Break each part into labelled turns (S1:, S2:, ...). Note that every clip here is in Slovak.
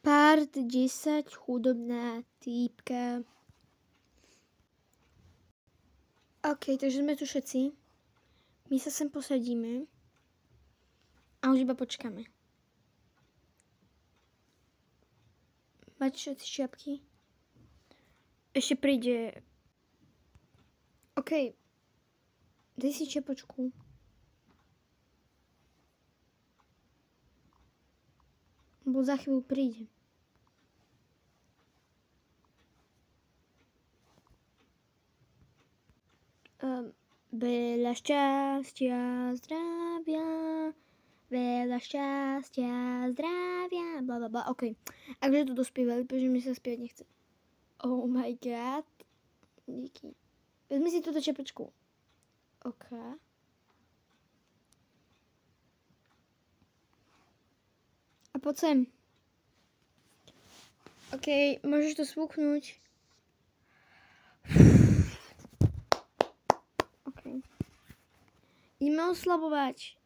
S1: Part 10, chudobná týpka. OK, takže sme tu všetci. My sa sem posadíme. A už iba počkáme. Máte všetci šiapky? Ešte príde... OK. Daj si čepočku. Bo za chvíľu príde. Veľa šťastia, zdravia, veľa šťastia, zdravia, blablabla. OK. Akže to dospievali, pretože mi sa spievať nechce. Oh my god. Díky. Vezmi si túto čepočku. OK. A poď sem. OK, môžeš to svúknuť. OK. Ideme oslabovať.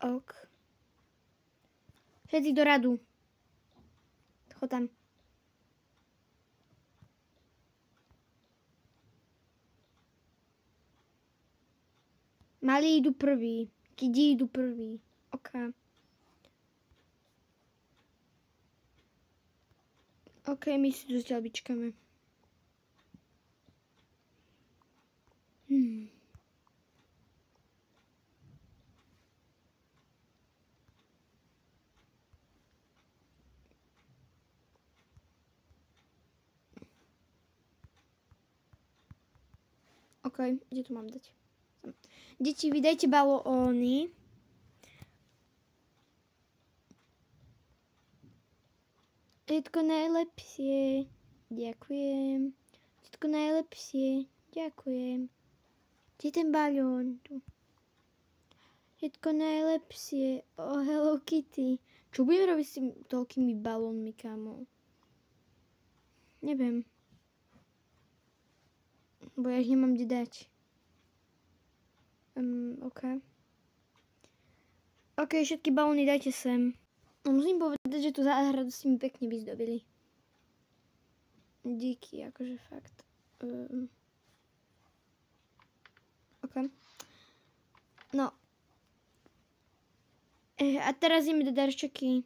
S1: OK. Všetci do radu. Chod tam. Malí idú prví. Kidi idú prví. OK. OK, my si tu zatiaľ vyčkáme. OK, kde to mám dať? Deti, vydajte balóny. Všetko najlepšie. Ďakujem. Všetko najlepšie. Ďakujem. Kde je ten balón? Tu. Všetko najlepšie. Oh, Hello Kitty. Čo budem robiť s tými toľkými balónmi, kámo? Neviem. Bo ja ich nemám kde dať. OK. OK, všetky balóny dajte sem. Musím povedať, že tú záhradu si mi pekne vyzdobili. Díky, akože fakt. OK. No. A teraz ideme do darčeky.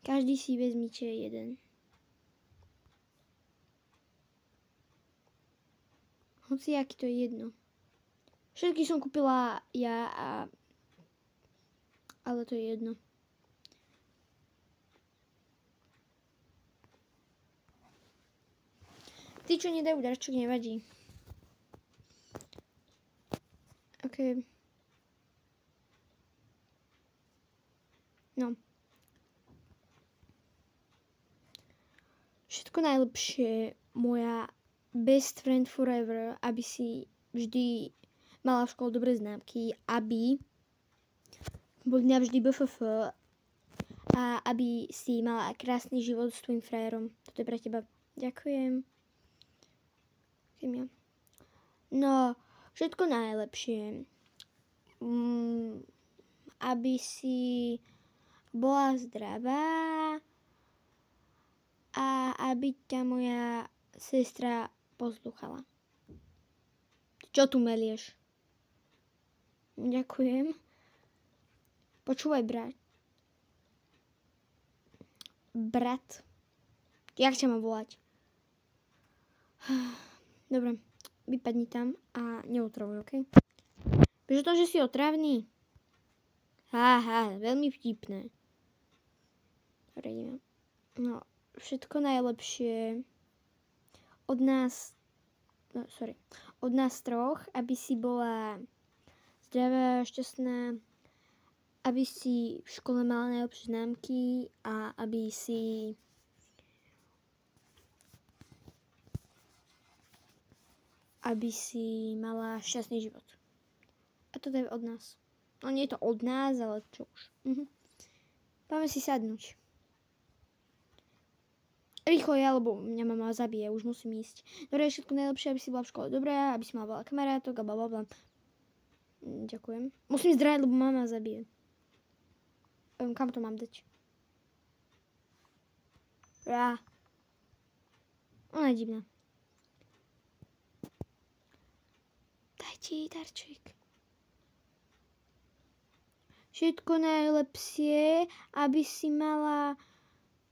S1: Každý si vezmite jeden. Hoci aký to je jedno. Všetky som kúpila ja ale to je jedno. Tí, čo nedajú darček, nevadí. OK. No. Všetko najlepšie, moja best friend forever, aby si vždy mala v škole dobré známky, aby bol navždy BFF a aby si mala krásny život s tvojim frajerom. Toto je pre teba. Ďakujem. No, všetko najlepšie. Aby si bola zdravá a aby ťa moja sestra poslúchala. Čo tu melieš? Ďakujem. Počúvaj, brat. Brat. Jak ťa mám volať? Dobre, vypadni tam a neutravuj, OK? Vieš o tom, že si otravný? Veľmi vtipné. Dobre, ideme. No, všetko najlepšie od nás troch, aby si bola zdravá, šťastná, aby si v škole mala najlepšie známky a aby si mala šťastný život. A toto je od nás. No nie je to od nás, ale čo už. Poďme si sadnúť. Rýchlo ja, lebo mňa mama zabije, už musím ísť. Dobre, všetko najlepšie, aby si bola v škole dobrá, aby si mala veľa kamarátok a blablabla. Ďakujem. Musím zdrať, lebo mama zabije. Kam to mám dať? Ona je divná. Dajte jej darček. Všetko najlepšie, aby si mala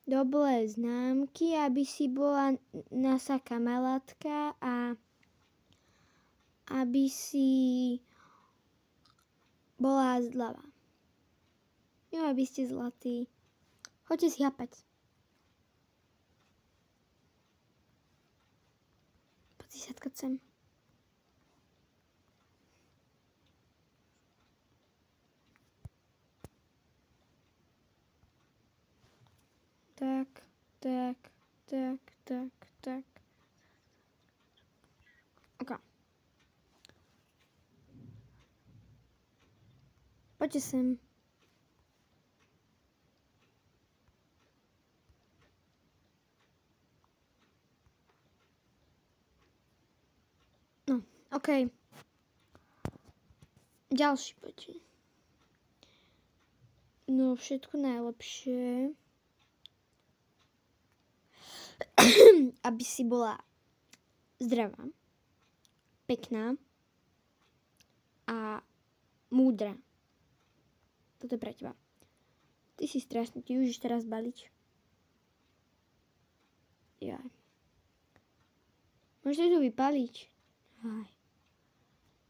S1: dobré známky, aby si bola naša kamarátka a aby si bola zľava. Jo, aby ste zlatí. Choďte si hapať. Poď si sadkať sem. Tak. Ok. Poďte sem. No, ok. Ďalší poďte. No, všetko najlepšie. Aby si bola zdravá, pekná a múdra. Toto je pre teba. Ty si strašný, ty už teraz baliť. Jaj. Môžete to vypaliť. Aj.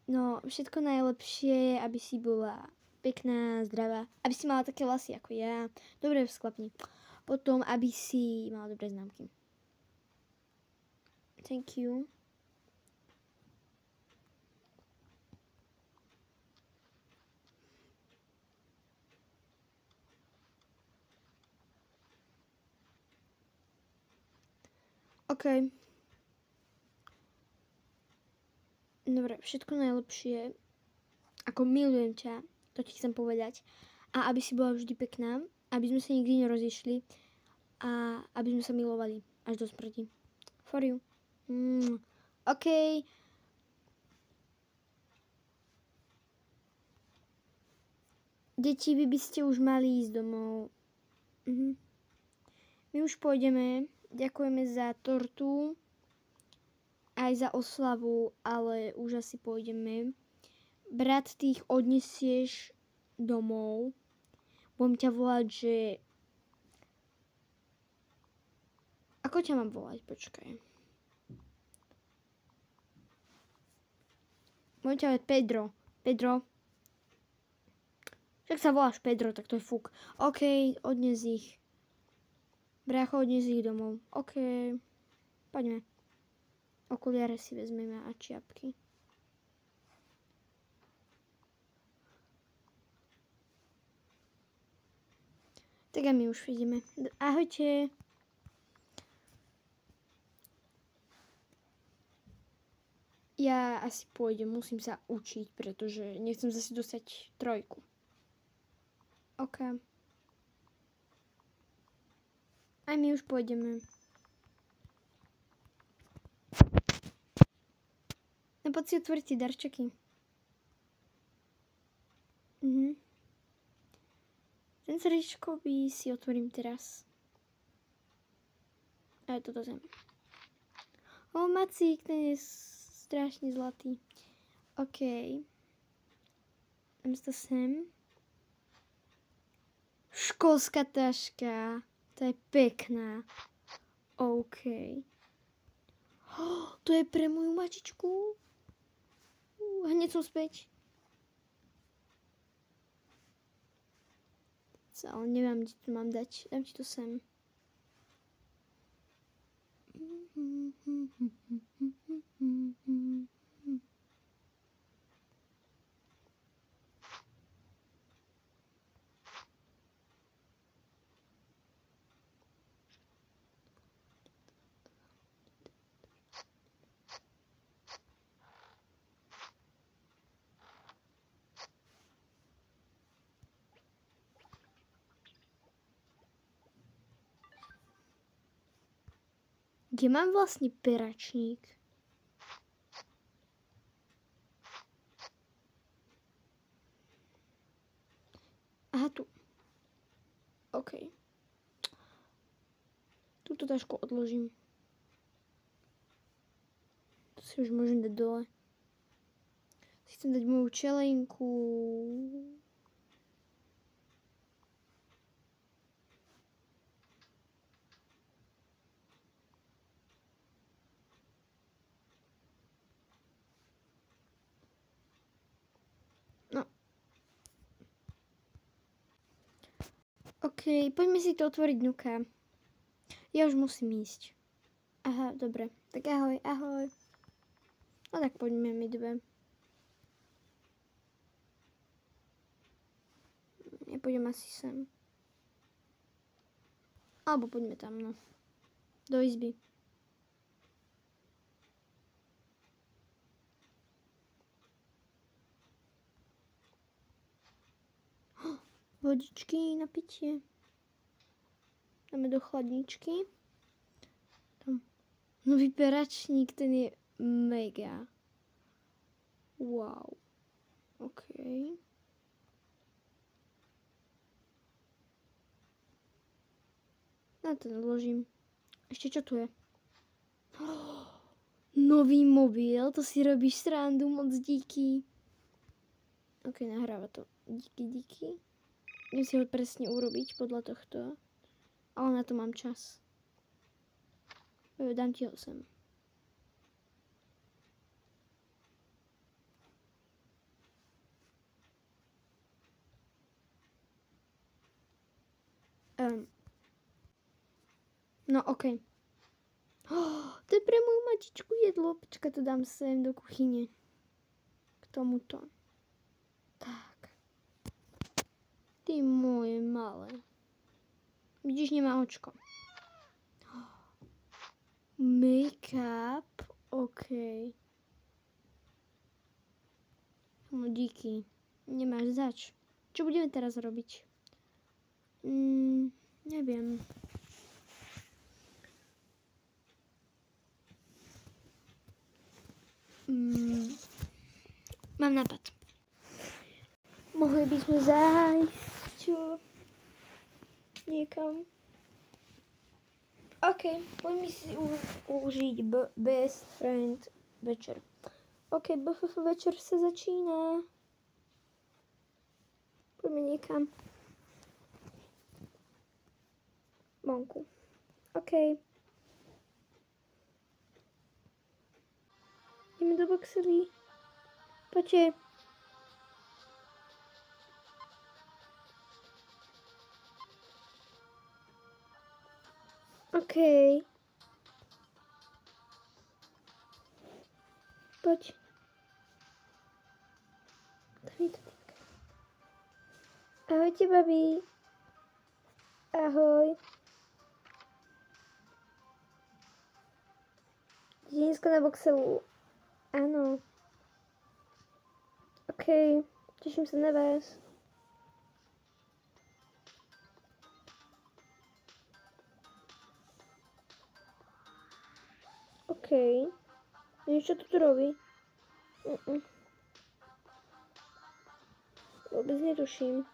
S1: No, všetko najlepšie, aby si bola pekná, zdravá, aby si mala také vlasy ako ja. Dobre sklapni. Potom, aby si mala dobré známky. Thank you. OK. Dobre, všetko najlepšie. Ako milujem ťa, to ti chcem povedať. A aby si bola vždy pekná, aby sme sa nikdy nerozišli a aby sme sa milovali až do smrti. For you. OK. Deti, vy by ste už mali ísť domov. My už pôjdeme. Ďakujeme za tortu. Aj za oslavu, ale už asi pôjdeme. Brat, ty ich odnesieš domov. Budem ťa volať, že... Ako ťa mám volať? Počkaj. Budem ťa volať Pedro. Pedro. Však sa voláš Pedro, tak to je fuk. OK, odnes ich. Brácho, odnes ich domov. OK. Poďme. Okuliare si vezmeme a čiapky. Tak a my už ideme. Ahojte. Ja asi pôjdem, musím sa učiť, pretože nechcem zase dostať 3. OK. Aj my už pôjdeme. No poď si otvoriť tie darčeky. Ten srdečkový si otvorím teraz. A je toto zem. Macík, ten je strašne zlatý. OK. Dám to sem. Školská taška. To je pekná. OK. To je pre moju mačičku. Hneď som späť. Ale neviem, kde to mám dať. Dám ti to sem. Kde mám vlastne peračník? Aha, tu. OK. Tuto tašku odložím. To si už môžem dať dole. Si chcem dať moju čelenku. No. OK, poďme si to otvoriť, Nuka. Ja už musím ísť. Aha, dobre. Tak ahoj, ahoj. No tak poďme my dve. Ja pôjdem asi sem. Alebo poďme tam, no. Do izby. Vodičky na pitie. Dáme do chladničky. Tam. No vyperačník, ten je mega. Wow. OK. Na to odložím. Ešte čo tu je? Nový mobil, to si robíš srandu, moc díky. OK, nahráva to. Díky. Idem si ho presne urobiť podľa tohto. Ale na to mám čas. Dám ti ho sem. No, OK. To je pre moju matičku jedlo. Počkaj, to dám sem do kuchyne. K tomuto. Tak. Ty moje malé. Vidíš, nemá očko. Make-up. OK. No díky. Nemáš zač. Čo budeme teraz robiť? Neviem. Mám nápad. Mohli by sme zájsť niekam. OK, poďme si užiť best friend večer. OK, BFF večer sa začína. Poďme niekam. Vonku. OK. Ideme do Boxely. Poďte. OK. Poď. Ahojte, babi. Ahoj. Dneska na Boxelu. Áno. OK. Teším sa na vás. OK. Niečo tu robí? Vôbec netuším.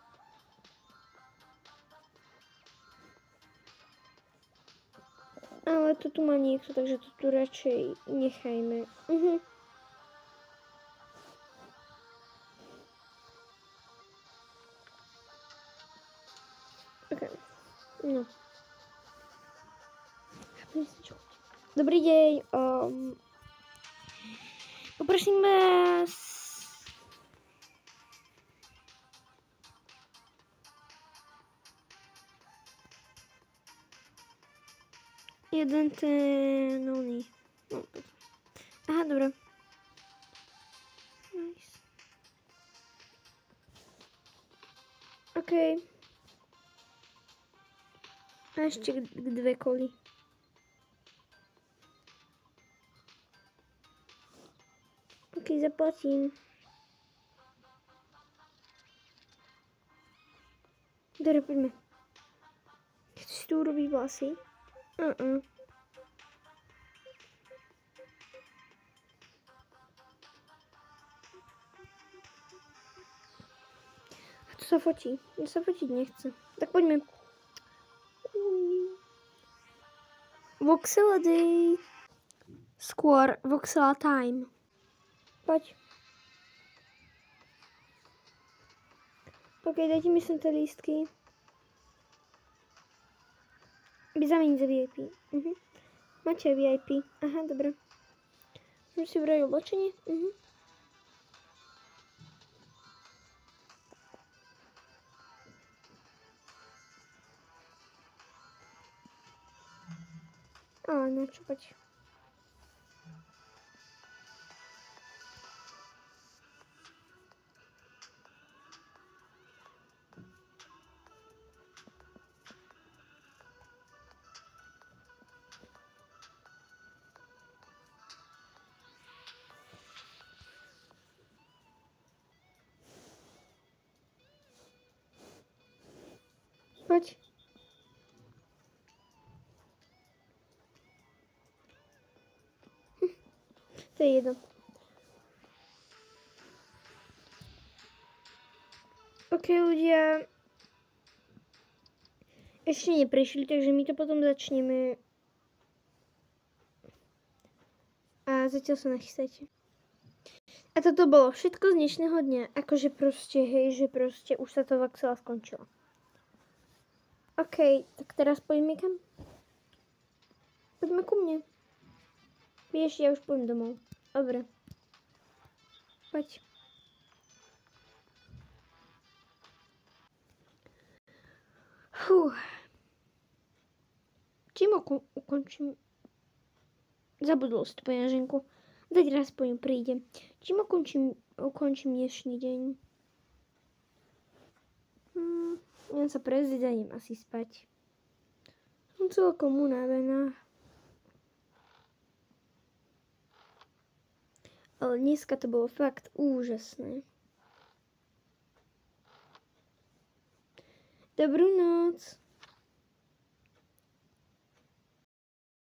S1: Ale to tu má niekto, takže to tu radšej nechajme. OK. No. Dobrý deň. Poprosím vás. Jeden ten oný. No, aha, dobre. Nice. OK. A ešte dve koly. OK, zaplatím. Dobre, poďme. Chceš si tu urobiť vlasy? A to sa fotí. Ja sa fotiť nechce. Tak poďme. Voxela Day. Skôr Voxela Time. Poď. Ok, dajte mi sem tie lístky. Zamiň za VIP. Máte VIP. Aha, dobre. Môžem si vrať oblečenie? Áno, čo poď. Poď. To je jedno. Ok, ľudia. Ešte neprešli, takže my to potom začneme. A zatiaľ sa nachystajte. A toto bolo všetko z dnešného dňa. Akože proste, hej, že proste už sa to Voxela skončilo. OK, tak teraz poďme kam? Poďme ku mne. Vieš, ja už pôjdem domov. Dobre. Poď. Čím ukončím? Zabudol si to peňaženku. Dať raz po ňu príde. Čím ukončím dnešný deň? Ja sa prezrieť a idem asi spať. Som celkom unavená. Ale dneska to bolo fakt úžasné. Dobrú noc.